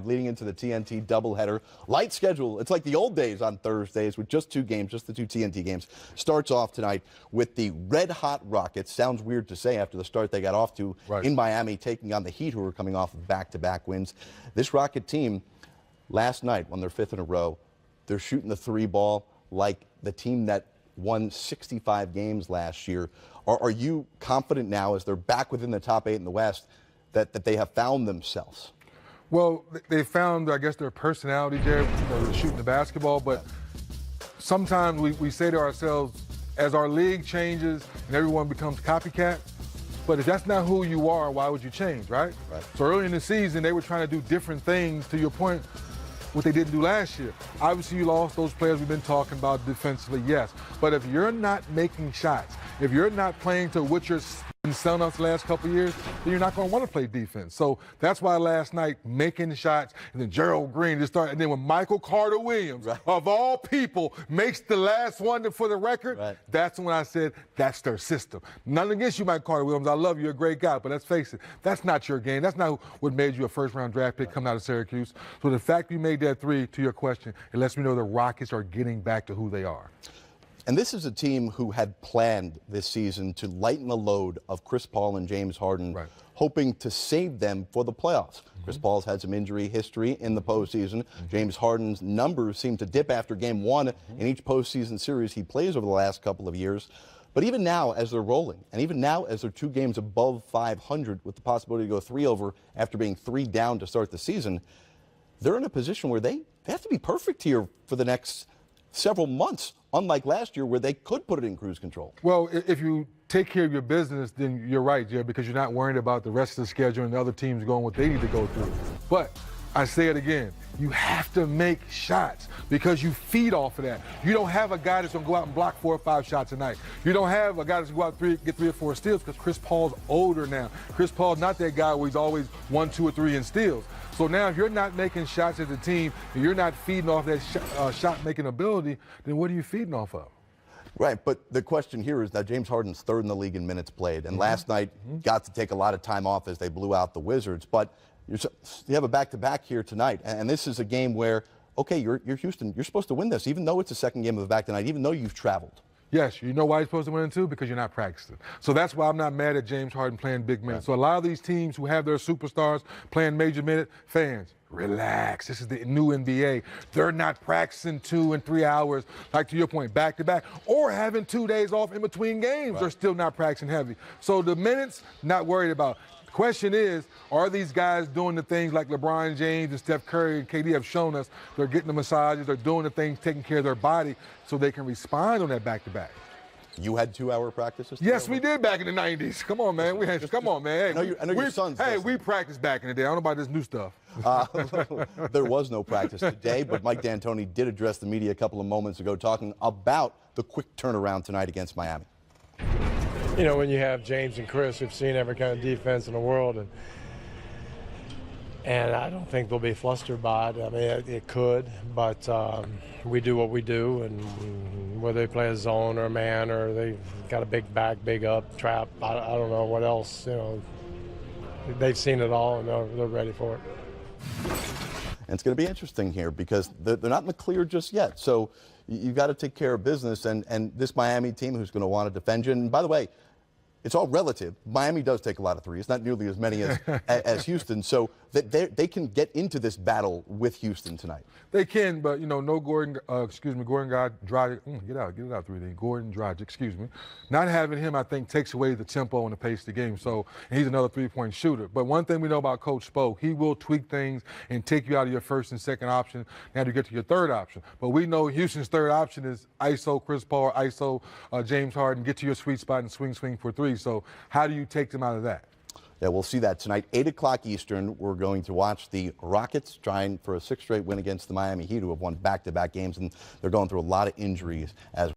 Leading into the TNT doubleheader. Light schedule. It's like the old days on Thursdays with just two games, just the two TNT games. Starts off tonight with the red-hot Rockets. Sounds weird to say after the start they got off to in Miami, taking on the Heat, who are coming off of back-to-back wins. This Rocket team, last night, won their fifth in a row. They're shooting the three ball like the team that won 65 games last year. Are you confident now, as they're back within the top 8 in the West, that they have found themselves? Well, they found, I guess, their personality there, shooting the basketball. But sometimes we say to ourselves, as our league changes and everyone becomes copycat, but if that's not who you are, why would you change, right? So early in the season, they were trying to do different things, to your point, what they didn't do last year. Obviously, you lost those players we've been talking about defensively, yes. But if you're not making shots, if you're not playing to what you're been selling us the last couple of years, then you're not going to want to play defense. So that's why last night, making the shots, and then Gerald Green just started, and then when Michael Carter Williams, of all people, makes the last one for the record, that's when I said, that's their system. Nothing against you, Michael Carter Williams. I love you. You're a great guy. But let's face it, that's not your game. That's not what made you a first-round draft pick coming out of Syracuse. So the fact you made that three, to your question, it lets me know the Rockets are getting back to who they are. And this is a team who had planned this season to lighten the load of Chris Paul and James Harden, hoping to save them for the playoffs. Chris Paul's had some injury history in the postseason. James Harden's numbers seem to dip after game one in each postseason series he plays over the last couple of years. But even now, as they're rolling, and even now as they're 2 games above 500 with the possibility to go 3 over after being 3 down to start the season, they're in a position where they have to be perfect here for the next several months, unlike last year where they could put it in cruise control. Well, if you take care of your business, then you're right, Jay, because you're not worried about the rest of the schedule and the other teams going what they need to go through. But I say it again, you have to make shots because you feed off of that. You don't have a guy that's going to go out and block 4 or 5 shots a night. You don't have a guy that's going to go out and get 3 or 4 steals because Chris Paul's older now. Chris Paul's not that guy where he's always 1, 2, or 3 in steals. So now if you're not making shots as a team and you're not feeding off that shot-making ability, then what are you feeding off of? Right, but the question here is that James Harden's 3rd in the league in minutes played, and last night got to take a lot of time off as they blew out the Wizards. But you have a back-to-back here tonight, and this is a game where, okay, you're Houston, you're supposed to win this, even though it's a second game of the back tonight, even though you've traveled. Yes, you know why you're supposed to win it too? Because you're not practicing. So that's why I'm not mad at James Harden playing big minutes. So a lot of these teams who have their superstars playing major minute, fans, relax. This is the new NBA. They're not practicing 2 and 3 hours, like to your point, back-to-back, or having 2 days off in between games. They're still not practicing heavy. So the minutes, not worried about. Question is, are these guys doing the things like LeBron James and Steph Curry and KD have shown us? They're getting the massages, they're doing the things, taking care of their body so they can respond on that back-to-back. You had 2-hour practices? Yes, we did back in the 90s. Come on, man. Come on, man. Hey, I know your sons. Hey, we practiced back in the day. I don't know about this new stuff. There was no practice today, but Mike D'Antoni did address the media a couple of moments ago talking about the quick turnaround tonight against Miami. You know, when you have James and Chris, who've seen every kind of defense in the world, and I don't think they'll be flustered by it. I mean, it could, but we do what we do, and whether they play a zone or a man or they've got a big back, big up, trap, I don't know what else, you know. They've seen it all, and they're ready for it. And it's going to be interesting here because they're not in the clear just yet. So you've got to take care of business, and this Miami team who's going to want to defend you. And by the way, it's all relative. Miami does take a lot of threes, not nearly as many as Houston. So they can get into this battle with Houston tonight. They can, but you know, no Gordon Dragic. Get out 3 days. Gordon Dragic, excuse me. Not having him, I think, takes away the tempo and the pace of the game. So he's another 3-point shooter. But one thing we know about Coach Spo, he will tweak things and take you out of your first and second option. Now you get to your third option. But we know Houston's third option is ISO Chris Paul, ISO James Harden. Get to your sweet spot and swing for 3. So how do you take them out of that? Yeah, we'll see that tonight, 8 o'clock Eastern. We're going to watch the Rockets trying for a 6th straight win against the Miami Heat, who have won back-to-back games, and they're going through a lot of injuries as